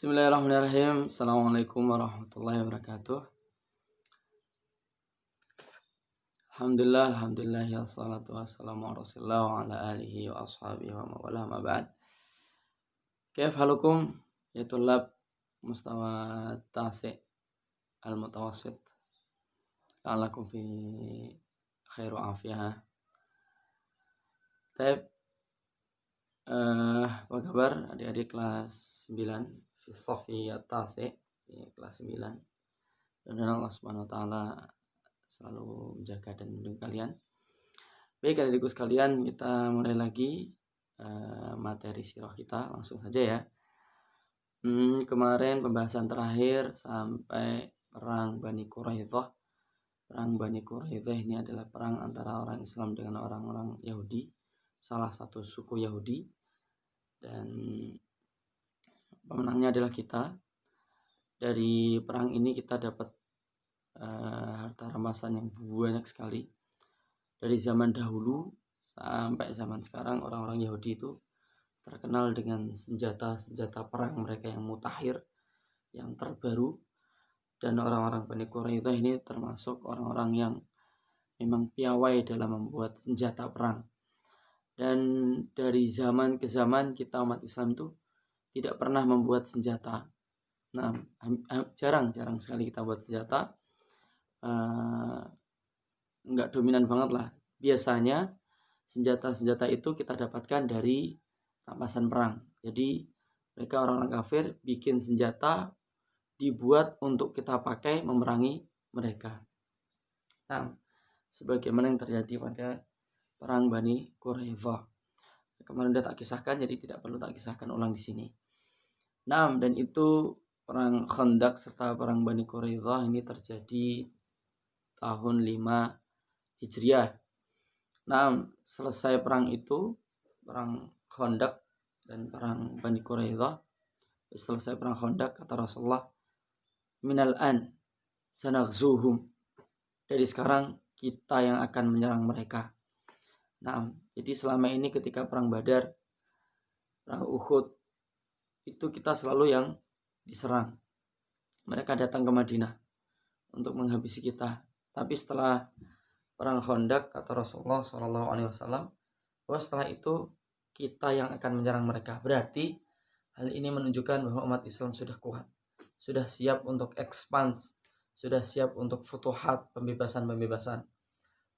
Bismillahirrahmanirrahim. Assalamualaikum warahmatullahi wabarakatuh. Alhamdulillah ya salatu wassalamu ala rasulillah wa ala alihi wa ashabihi wa mawala ma ba'd. Kaif halukum ya tulab mustawa tasi' al-mutawassit. La'allakum fi khairu afiyah. Taib, apa kabar adik-adik kelas 9 fi safi at-tasi', kelas 9. Dan Allah Subhanahu wa taala selalu menjaga dan melindungi kalian. Baik adik-adikku sekalian, kita mulai lagi materi sirah kita, langsung saja ya. Kemarin pembahasan terakhir sampai perang Bani Quraidah. Perang Bani Quraidah ini adalah perang antara orang Islam dengan orang-orang Yahudi, salah satu suku Yahudi, dan pemenangnya adalah kita. Dari perang ini kita dapat harta rampasan yang banyak sekali. Dari zaman dahulu sampai zaman sekarang, orang-orang Yahudi itu terkenal dengan senjata-senjata perang mereka yang mutakhir, yang terbaru. Dan orang-orang Bani Quraidah ini termasuk orang-orang yang memang piawai dalam membuat senjata perang. Dan dari zaman ke zaman kita umat Islam itu tidak pernah membuat senjata. Nah, jarang sekali kita buat senjata. Enggak dominan banget lah. Biasanya senjata-senjata itu kita dapatkan dari rampasan perang. Jadi mereka orang-orang kafir bikin senjata dibuat untuk kita pakai memerangi mereka. Nah, sebagaimana yang terjadi pada perang Bani Quraidah. Kemarin udah tak kisahkan, jadi tidak perlu tak kisahkan ulang di sini. Nah, dan itu perang Khandaq serta perang Bani Quraidah ini terjadi tahun 5 Hijriah. Nah, selesai perang itu, perang Khandaq dan perang Bani Quraidah, selesai perang Khandaq kata Rasulullah, minal an sanaghzuhum, dari sekarang kita yang akan menyerang mereka. Nah, jadi selama ini ketika perang Badar, perang Uhud, itu kita selalu yang diserang. Mereka datang ke Madinah untuk menghabisi kita. Tapi setelah perang Khandaq kata Rasulullah SAW, bahwa setelah itu kita yang akan menyerang mereka. Berarti hal ini menunjukkan bahwa umat Islam sudah kuat, sudah siap untuk expans, sudah siap untuk futuhat, pembebasan.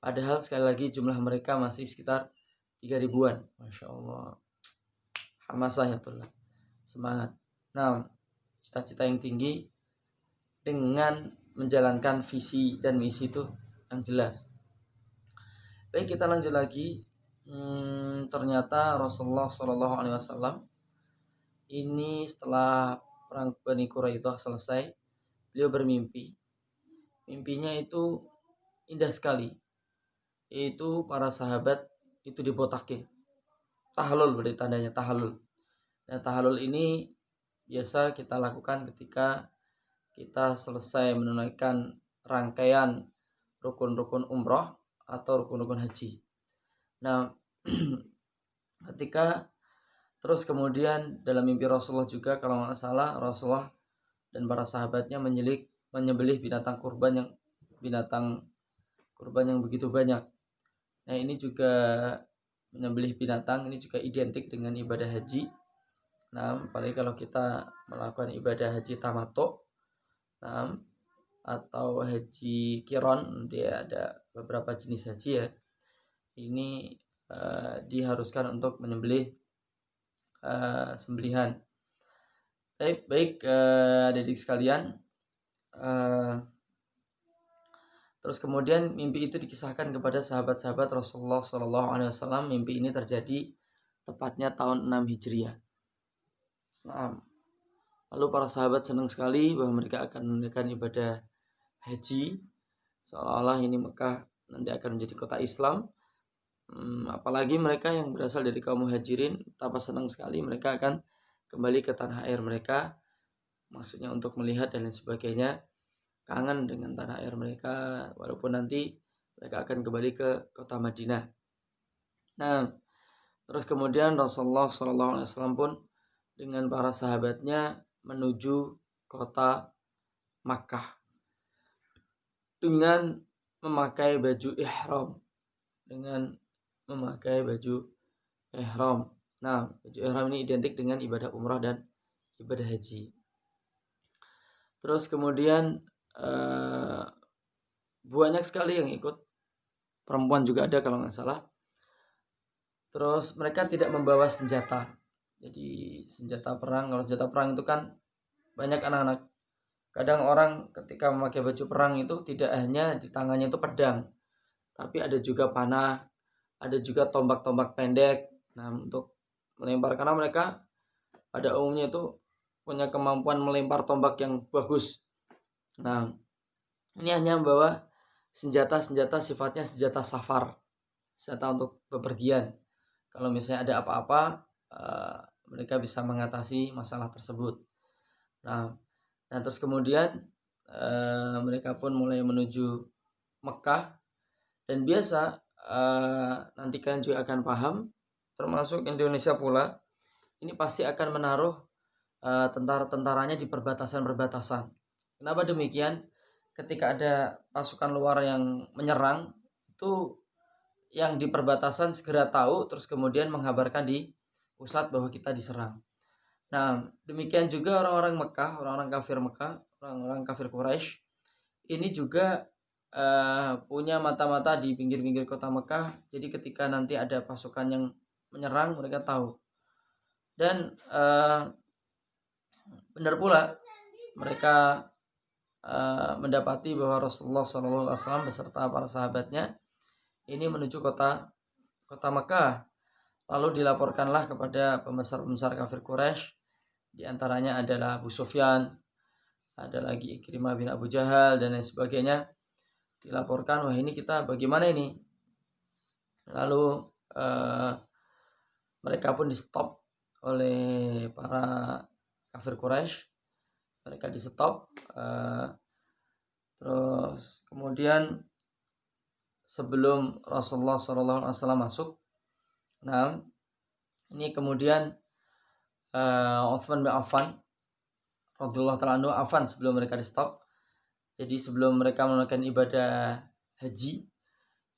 Padahal sekali lagi jumlah mereka masih sekitar 3.000-an. Masya Allah. Hamasah ya tullah. Semangat. Nah, cita-cita yang tinggi dengan menjalankan visi dan misi itu yang jelas. Baik, kita lanjut lagi. Ternyata Rasulullah SAW ini setelah perang Bani Quraidah selesai, beliau bermimpi. Mimpinya itu indah sekali. Yaitu para sahabat itu dibotakin. Tahalul berarti tandanya tahalul. Nah, tahalul ini biasa kita lakukan ketika kita selesai menunaikan rangkaian rukun-rukun umroh atau rukun-rukun haji. Nah, ketika terus kemudian dalam mimpi Rasulullah juga, kalau nggak salah, Rasulullah dan para sahabatnya menyembelih binatang kurban yang begitu banyak. Nah, ini juga menyembelih binatang ini juga identik dengan ibadah haji. Nah, apalagi kalau kita melakukan ibadah haji tamattu, atau haji kiron, nanti ada beberapa jenis haji ya. Ini diharuskan untuk menyembelih sembelihan. Baik adik-adik sekalian. Terus kemudian mimpi itu dikisahkan kepada sahabat-sahabat Rasulullah SAW. Mimpi ini terjadi tepatnya tahun 6 Hijriah. Nah, lalu para sahabat senang sekali bahwa mereka akan menunaikan ibadah haji, seolah-olah ini Mekah nanti akan menjadi kota Islam. Apalagi mereka yang berasal dari kaum muhajirin, betapa senang sekali mereka akan kembali ke tanah air mereka, maksudnya untuk melihat dan lain sebagainya, kangen dengan tanah air mereka, walaupun nanti mereka akan kembali ke kota Madinah. Nah, terus kemudian Rasulullah SAW pun dengan para sahabatnya menuju kota Makkah dengan memakai baju ihram. Nah, baju ihram ini identik dengan ibadah umrah dan ibadah haji. Terus kemudian banyak sekali yang ikut, perempuan juga ada kalau nggak salah. Terus mereka tidak membawa senjata. Jadi senjata perang, kalau senjata perang itu kan banyak anak-anak. Kadang orang ketika memakai baju perang itu tidak hanya di tangannya itu pedang, tapi ada juga panah, ada juga tombak-tombak pendek. Nah, untuk melempar, karena mereka pada umumnya itu punya kemampuan melempar tombak yang bagus. Nah, ini hanya membawa senjata-senjata sifatnya senjata safar, senjata untuk bepergian. Kalau misalnya ada apa-apa, mereka bisa mengatasi masalah tersebut. Nah terus kemudian mereka pun mulai menuju Mekah. Dan biasa, nanti kalian juga akan paham, termasuk Indonesia pula, ini pasti akan menaruh tentara-tentaranya di perbatasan-perbatasan. Kenapa demikian? Ketika ada pasukan luar yang menyerang, itu yang di perbatasan segera tahu, terus kemudian mengabarkan di pusat bahwa kita diserang. Nah, demikian juga orang-orang Mekah, orang-orang kafir Mekah, orang-orang kafir Quraisy ini juga punya mata-mata di pinggir-pinggir kota Mekah. Jadi ketika nanti ada pasukan yang menyerang, mereka tahu. Dan benar pula mereka mendapati bahwa Rasulullah SAW beserta para sahabatnya ini menuju kota Mekah. Lalu dilaporkanlah kepada pembesar-pembesar kafir Quraisy. Di antaranya adalah Abu Sufyan, ada lagi Ikrimah bin Abu Jahal dan lain sebagainya. Dilaporkan, wah ini kita bagaimana ini? Lalu mereka pun di stop oleh para kafir Quraisy. Mereka di stop. Terus kemudian sebelum Rasulullah SAW masuk, nah ini kemudian Utsman bin Affan radhiyallahu ta'ala anhu, sebelum mereka di stop. Jadi sebelum mereka melakukan ibadah haji,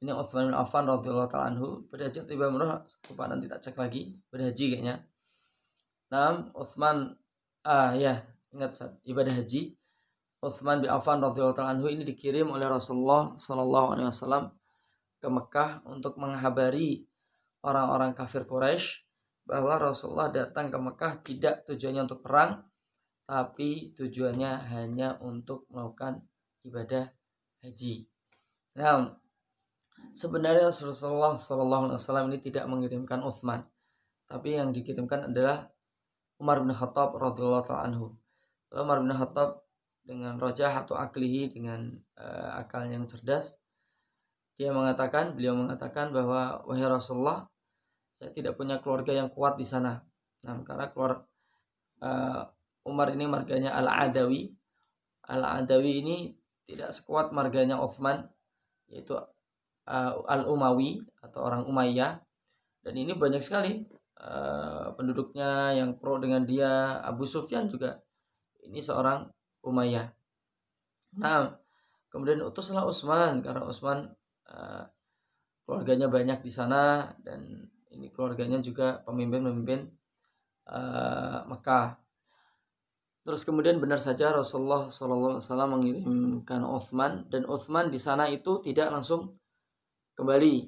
ini Utsman bin Affan radhiyallahu ta'ala anhu pada haji tiba umrah, lupa nanti tak cek lagi, pada haji kayaknya. Nah, Utsman ingat saat ibadah haji, Utsman bin Affan radhiyallahu ta'ala anhu ini dikirim oleh Rasulullah sallallahu alaihi wasallam ke Mekah untuk menghabari orang-orang kafir Quraisy bahwa Rasulullah datang ke Mekah tidak tujuannya untuk perang, tapi tujuannya hanya untuk melakukan ibadah haji. Nah, sebenarnya Rasulullah SAW ini tidak mengirimkan Utsman, tapi yang dikirimkan adalah Umar bin Khattab radhiyallahu ta'ala anhu. Umar bin Khattab dengan rojah atau aklihi, dengan akal yang cerdas, beliau mengatakan bahwa wahai Rasulullah, saya tidak punya keluarga yang kuat di sana. Nah, karena Umar ini marganya Al-Adawi. Al-Adawi ini tidak sekuat marganya Utsman, yaitu Al-Umawi atau orang Umayyah. Dan ini banyak sekali penduduknya yang pro dengan dia. Abu Sufyan juga ini seorang Umayyah. Nah, kemudian utuslah Utsman, karena Utsman keluarganya banyak di sana, dan ini keluarganya juga pemimpin-pemimpin Mekah. Terus kemudian benar saja Rasulullah SAW mengirimkan Utsman, dan Utsman di sana itu tidak langsung kembali,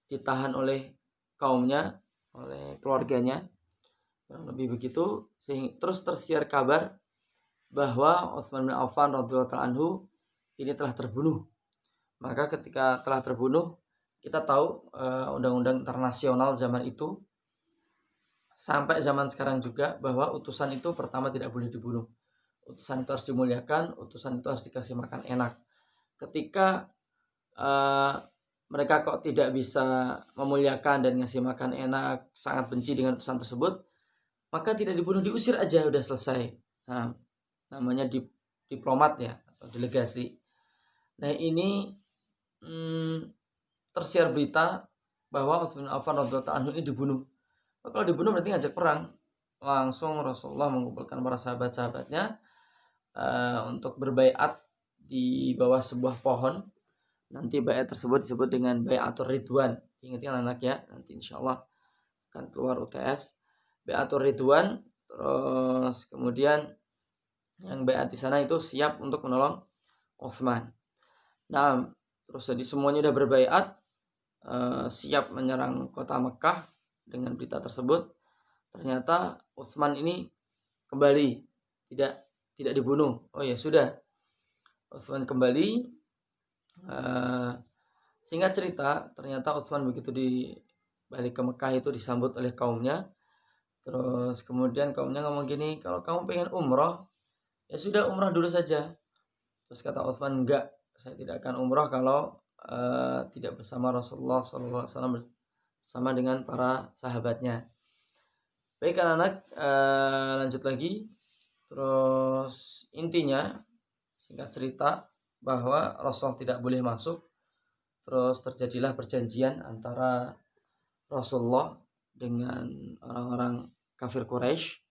ditahan oleh kaumnya, oleh keluarganya, lebih begitu. Terus tersiar kabar bahwa Utsman bin Affan radhiyallahu ta'ala anhu ini telah terbunuh. Maka ketika telah terbunuh, kita tahu undang-undang internasional zaman itu sampai zaman sekarang juga, bahwa utusan itu pertama tidak boleh dibunuh. Utusan itu harus dimuliakan, utusan itu harus dikasih makan enak. Ketika mereka kok tidak bisa memuliakan dan ngasih makan enak, sangat benci dengan utusan tersebut, maka tidak dibunuh, diusir aja, udah selesai. Nah, namanya diplomat ya, atau delegasi. Nah, ini tersiar berita bahwa Utsman bin Affan radhiyallahu anhu ini dibunuh. Kalau dibunuh berarti ngajak perang. langsung Rasulullah mengumpulkan para sahabat-sahabatnya untuk berbaiat di bawah sebuah pohon. Nanti baiat tersebut disebut dengan baiatur ridwan. Ingat anak ya, nanti insyaallah akan keluar UTS. Baiatur ridwan. Terus kemudian yang baiat di sana itu siap untuk menolong Utsman. Nah, terus jadi semuanya udah berbaiat, siap menyerang kota Mekah. Dengan berita tersebut, ternyata Utsman ini kembali, tidak dibunuh. Oh ya sudah, Utsman kembali. Singkat cerita, ternyata Utsman begitu balik ke Mekah itu disambut oleh kaumnya. Terus kemudian kaumnya ngomong gini, kalau kamu pengen umroh, ya sudah umroh dulu saja. Terus kata Utsman, enggak, saya tidak akan umroh kalau tidak bersama Rasulullah SAW, bersama dengan para sahabatnya. Baik anak-anak, lanjut lagi. Terus intinya, singkat cerita, bahwa Rasul tidak boleh masuk. Terus terjadilah perjanjian antara Rasulullah dengan orang-orang kafir Quraisy.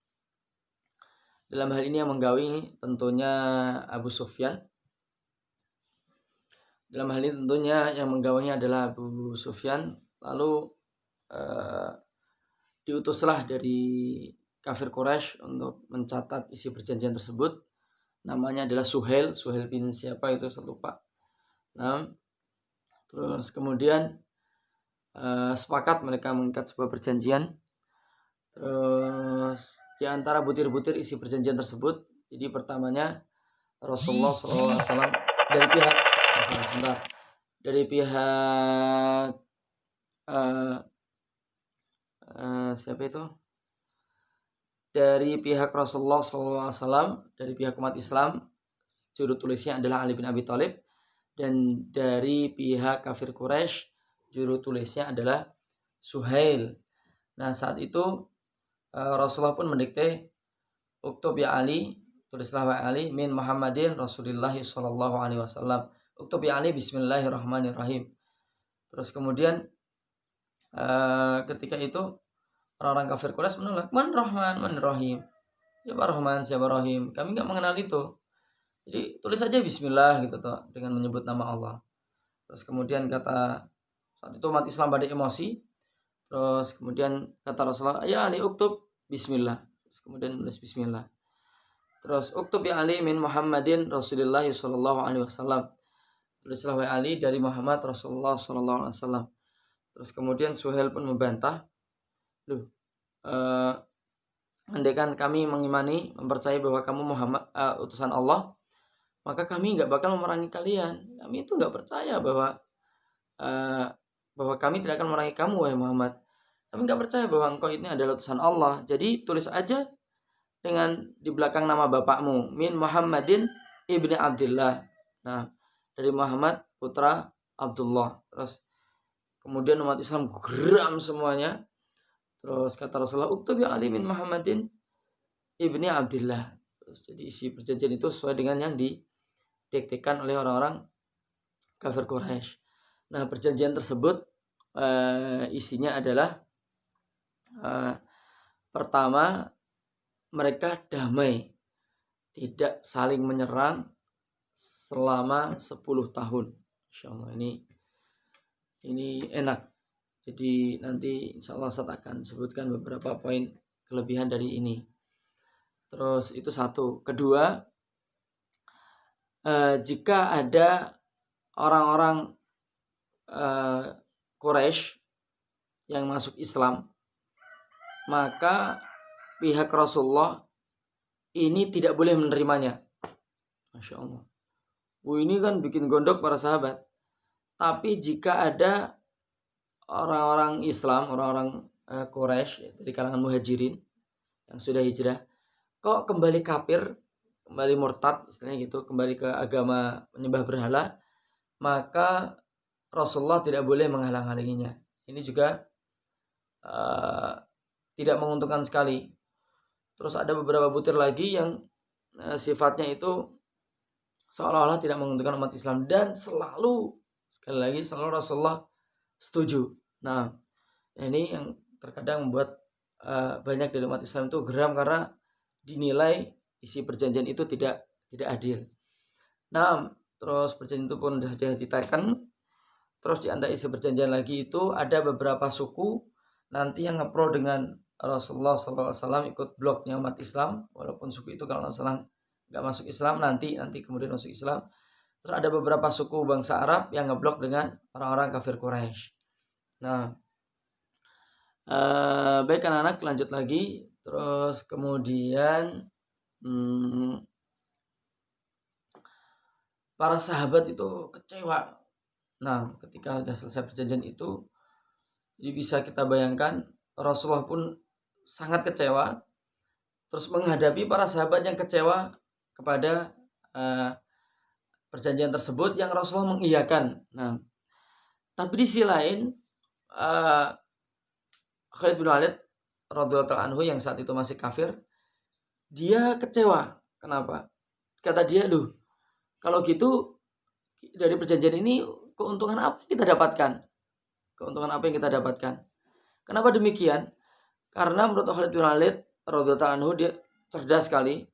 Dalam hal ini yang menggawi tentunya Abu Sufyan. Dalam hal ini tentunya yang menggawinya adalah Abu Sufyan. Lalu diutuslah dari kafir Quraisy untuk mencatat isi perjanjian tersebut. Namanya adalah Suhail bin siapa itu saya lupa. Nah, terus kemudian sepakat mereka mengikat sebuah perjanjian. Terus di antara butir-butir isi perjanjian tersebut, jadi pertamanya Rasulullah SAW dari pihak siapa itu? Dari pihak Rasulullah SAW, dari pihak umat Islam, juru tulisnya adalah Ali bin Abi Thalib, dan dari pihak kafir Quraisy, juru tulisnya adalah Suhail. Nah saat itu Rasulullah pun mendikte, uktub ya Ali, tulislah wa Ali min Muhammadin Rasulullah sallallahu alaihi wasallam. Uktub ya Ali bismillahirrahmanirrahim. Terus kemudian ketika itu orang-orang kafir Quraisy menolak, man Rahman, man Rahim. Siapa Rahman, siapa Rahim? Kami enggak mengenal itu. Jadi tulis saja bismillah gitu toh, dengan menyebut nama Allah. Terus kemudian kata saat itu umat Islam pada emosi. Terus kemudian kata Rasulullah, ya Ali uktub bismillah. Terus kemudian menulis bismillah. Terus uktub ya Ali min Muhammadin Rasulullah sallallahu alaihi wasallam. Tulislah wa Ali dari Muhammad Rasulullah sallallahu alaihi wasallam. Terus kemudian Suhail pun membantah, loh, andaikan kami mengimani, mempercayai bahwa kamu Muhammad utusan Allah, maka kami nggak bakal memerangi kalian. Kami itu nggak percaya bahwa kami tidak akan memerangi kamu, wahai Muhammad. Kami nggak percaya bahwa engkau ini adalah utusan Allah. Jadi tulis aja dengan di belakang nama bapakmu, min Muhammadin ibni Abdullah. Nah, dari Muhammad putra Abdullah. Terus kemudian umat Islam geram semuanya. Terus kata Rasulullah, uktub ya Ali min Muhammadin ibni Abdullah. Terus jadi isi perjanjian itu sesuai dengan yang didiktekan oleh orang-orang kafir Quraisy. Nah, perjanjian tersebut isinya adalah pertama, mereka damai, tidak saling menyerang selama 10 tahun. Insyaallah ini enak. Jadi nanti insyaallah saya akan sebutkan beberapa poin kelebihan dari ini. Terus itu satu. Kedua, jika ada orang-orang Quraisy yang masuk Islam, maka pihak Rasulullah ini tidak boleh menerimanya. Masya Allah. Ini kan bikin gondok para sahabat. Tapi jika ada orang-orang Islam, orang-orang Quraisy dari kalangan muhajirin yang sudah hijrah, kok kembali kafir, kembali murtad, istilahnya gitu, kembali ke agama menyembah berhala, maka Rasulullah tidak boleh menghalang-halanginya. Ini juga tidak menguntungkan sekali. Terus ada beberapa butir lagi yang sifatnya itu seolah-olah tidak menguntungkan umat Islam, dan selalu Rasulullah setuju. Nah, ini yang terkadang membuat banyak dari umat Islam itu geram karena dinilai isi perjanjian itu tidak adil. Nah, terus perjanjian itu pun sudah diteken. Terus di antara isi perjanjian lagi itu ada beberapa suku nanti yang ngepro dengan Rasulullah SAW ikut bloknya umat Islam, walaupun suku itu kalau nggak salah nggak masuk Islam, nanti kemudian masuk Islam. Terus ada beberapa suku bangsa Arab yang ngeblok dengan orang-orang kafir Quraisy. Nah, baik anak-anak, lanjut lagi. Terus kemudian para sahabat itu kecewa. Nah, ketika sudah selesai perjanjian itu, jadi bisa kita bayangkan Rasulullah pun sangat kecewa. Terus menghadapi para sahabat yang kecewa kepada perjanjian tersebut yang Rasulullah mengiyakan. Nah, tapi di sisi lain Khalid bin Walid radhiyallahu anhu yang saat itu masih kafir, dia kecewa. Kenapa? Kata dia, kalau gitu dari perjanjian ini keuntungan apa yang kita dapatkan? Keuntungan apa yang kita dapatkan? Kenapa demikian? Karena menurut Khalid bin Walid radhiyallahu anhu, dia cerdas sekali.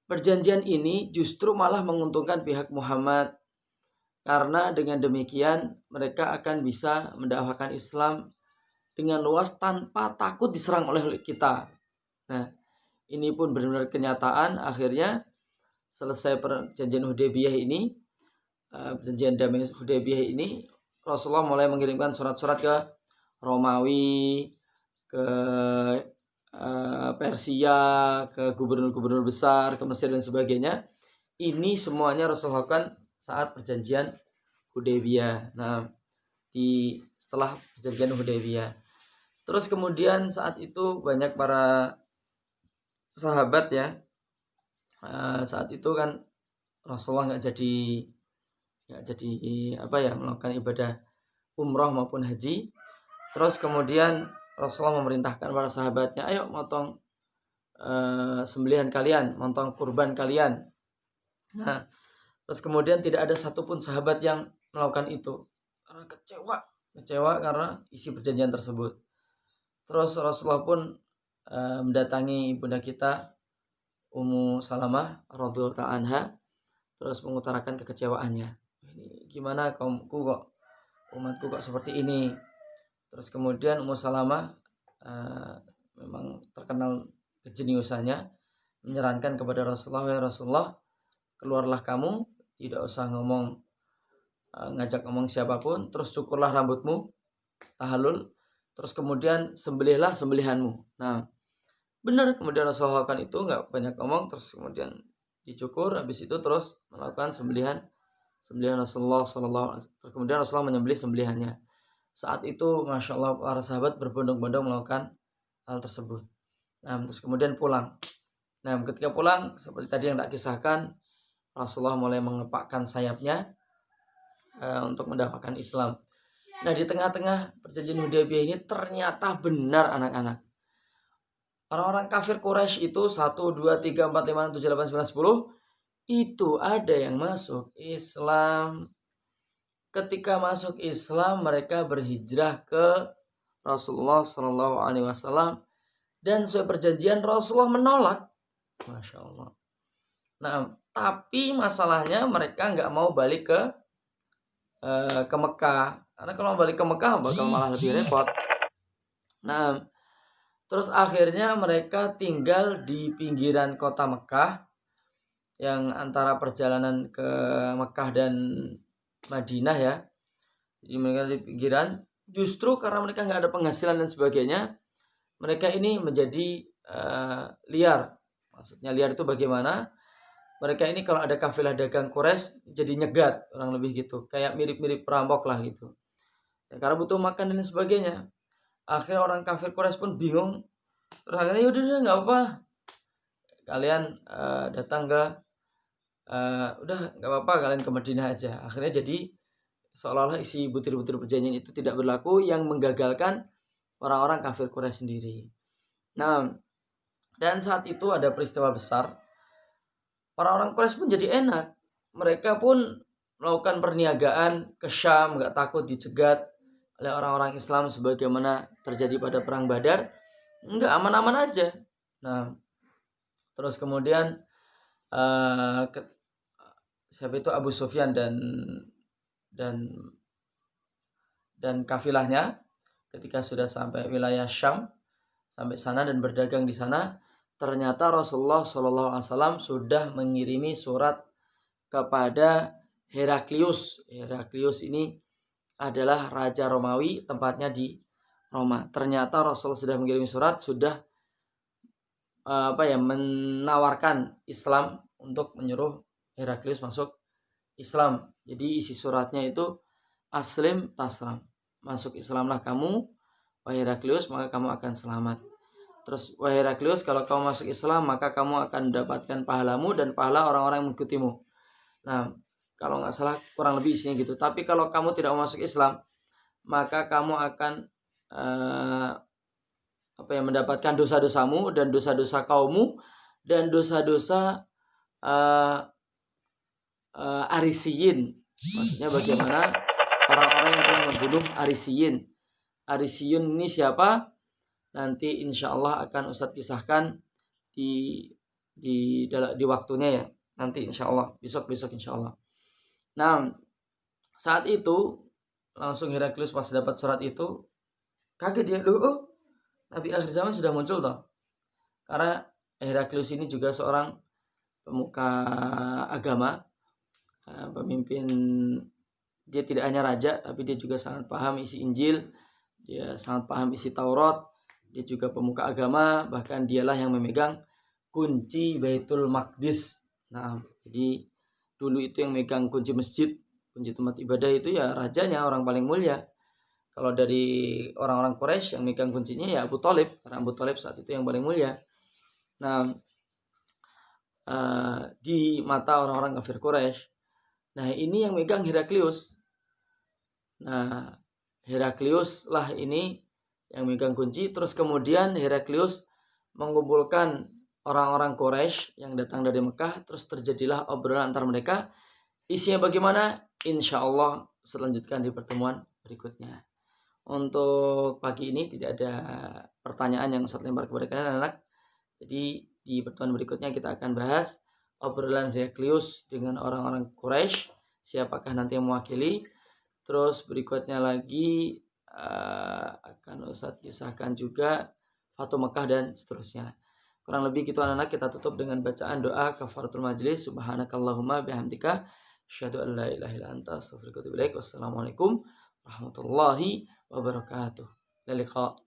Perjanjian ini justru malah menguntungkan pihak Muhammad. Karena dengan demikian mereka akan bisa mendakwahkan Islam dengan luas tanpa takut diserang oleh kita. Nah, ini pun benar-benar kenyataan. Akhirnya selesai perjanjian Hudaybiyah ini, perjanjian damai Hudaybiyah ini, Rasulullah mulai mengirimkan surat-surat ke Romawi, ke Persia, ke gubernur-gubernur besar, ke Mesir dan sebagainya. Ini semuanya Rasulullah lakukan saat perjanjian Hudaybiyah. Nah, setelah perjanjian Hudaybiyah. Terus kemudian saat itu banyak para sahabat ya. Saat itu kan Rasulullah nggak jadi melakukan ibadah umroh maupun haji. Terus kemudian Rasulullah memerintahkan para sahabatnya, ayo motong sembelihan kalian, motong kurban kalian. Nah, terus kemudian tidak ada satupun sahabat yang melakukan itu karena kecewa karena isi perjanjian tersebut. Terus Rasulullah pun mendatangi ibunda kita Ummu Salamah radhiyallahu anha, terus mengutarakan kekecewaannya. Ini gimana umatku kok seperti ini? Terus kemudian Ummu Salamah memang terkenal kejeniusannya, menyarankan kepada Rasulullah, ya Rasulullah, keluarlah kamu, tidak usah ngajak ngomong siapapun, terus cukurlah rambutmu, tahallul, terus kemudian sembelihlah sembelihanmu. Nah, benar, kemudian Rasulullah lakukan itu, nggak banyak ngomong, terus kemudian dicukur, habis itu terus melakukan sembelihan Rasulullah SAW. Kemudian Rasulullah menyembelih sembelihannya. Saat itu Masya Allah para sahabat berbondong-bondong melakukan hal tersebut. Nah, terus kemudian pulang. Nah, ketika pulang seperti tadi yang tak kisahkan, Rasulullah mulai mengepakkan sayapnya untuk mendapatkan Islam. Nah, di tengah-tengah perjanjian Hudaybiyah ini ternyata benar anak-anak. Orang-orang kafir Quraisy itu 1, 2, 3, 4, 5, 6, 7, 8, 9, 10 itu ada yang masuk Islam. Ketika masuk Islam, mereka berhijrah ke Rasulullah SAW dan sesuai perjanjian Rasulullah menolak. Masya Allah. Nah, tapi masalahnya mereka nggak mau balik ke Mekah, karena kalau balik ke Mekah bakal malah lebih repot. Nah, terus akhirnya mereka tinggal di pinggiran kota Mekah yang antara perjalanan ke Mekah dan Madinah ya. Jadi mereka di pinggiran, justru karena mereka nggak ada penghasilan dan sebagainya, mereka ini menjadi liar. Maksudnya liar itu bagaimana? Mereka ini kalau ada kafilah dagang Quraisy jadi nyegat, orang lebih gitu, kayak mirip-mirip perampok lah gitu. Ya, karena butuh makan dan sebagainya. Akhirnya orang kafir Quraisy pun bingung. Terus akhirnya yaudah nggak apa, kalian datang ke udah nggak apa-apa, kalian ke Madinah aja. Akhirnya jadi seolah-olah isi butir-butir perjanjian itu tidak berlaku, yang menggagalkan orang-orang kafir Quraisy sendiri. Nah, dan saat itu ada peristiwa besar. Orang-orang Quraisy pun jadi enak. Mereka pun melakukan perniagaan ke Syam, nggak takut dicegat oleh orang-orang Islam sebagaimana terjadi pada perang Badar. Enggak, aman-aman aja. Nah, terus kemudian siapa itu Abu Sufyan dan kafilahnya ketika sudah sampai wilayah Syam, sampai sana dan berdagang di sana, ternyata Rasulullah SAW sudah mengirimi surat kepada Heraklius. Heraklius ini adalah raja Romawi, tempatnya di Roma. Ternyata Rasul sudah mengirim surat, sudah menawarkan Islam untuk menyuruh Heraklius masuk Islam. Jadi isi suratnya itu aslim taslam. Masuk Islamlah kamu, wahai Heraklius, maka kamu akan selamat. Terus wahai Heraklius, kalau kamu masuk Islam, maka kamu akan mendapatkan pahalamu dan pahala orang-orang yang mengikutimu. Nah, kalau nggak salah kurang lebih isinya gitu. Tapi kalau kamu tidak mau masuk Islam, maka kamu akan mendapatkan dosa-dosamu dan dosa-dosa kaummu dan dosa-dosa Arisiyin. Maksudnya bagaimana orang-orang yang telah membunuh Arisiyin. Arisiyin ini siapa? Nanti insya Allah akan Ustadz kisahkan di waktunya ya. Nanti insya Allah, besok insya Allah. Nah, saat itu langsung Heraklius pas dapat surat itu kaget dia, Nabi akhir zaman sudah muncul toh. Karena Heraklius ini juga seorang pemuka agama, pemimpin. Dia tidak hanya raja, tapi dia juga sangat paham isi Injil, dia sangat paham isi Taurat, dia juga pemuka agama, bahkan dialah yang memegang kunci Baitul Maqdis. Nah, jadi dulu itu yang megang kunci masjid, kunci tempat ibadah itu ya rajanya, orang paling mulia. Kalau dari orang-orang Quraisy yang megang kuncinya ya Abu Thalib, karena Abu Thalib saat itu yang paling mulia. Nah, di mata orang-orang kafir Quraisy, nah ini yang megang Heraklius. Nah, Heraklius lah ini yang megang kunci. Terus kemudian Heraklius mengumpulkan orang-orang Quraisy yang datang dari Mekah. Terus terjadilah obrolan antar mereka. Isinya bagaimana? Insya Allah selanjutkan di pertemuan berikutnya. Untuk pagi ini tidak ada pertanyaan yang Ustaz lempar kepada kalian anak. Jadi di pertemuan berikutnya kita akan bahas obrolan Heraklius dengan orang-orang Quraisy. Siapakah nanti yang mewakili? Terus berikutnya lagi akan Ustaz kisahkan juga Fatu Mekah dan seterusnya. Kurang lebih gitu anak-anak, kita tutup dengan bacaan doa kafaratul majlis. Subhanakallahumma bihamdika asyhadu an la ilaha illa anta astaghfiruka wa atubu ilaik. Wassalamualaikum warahmatullahi wabarakatuh. Laliqa.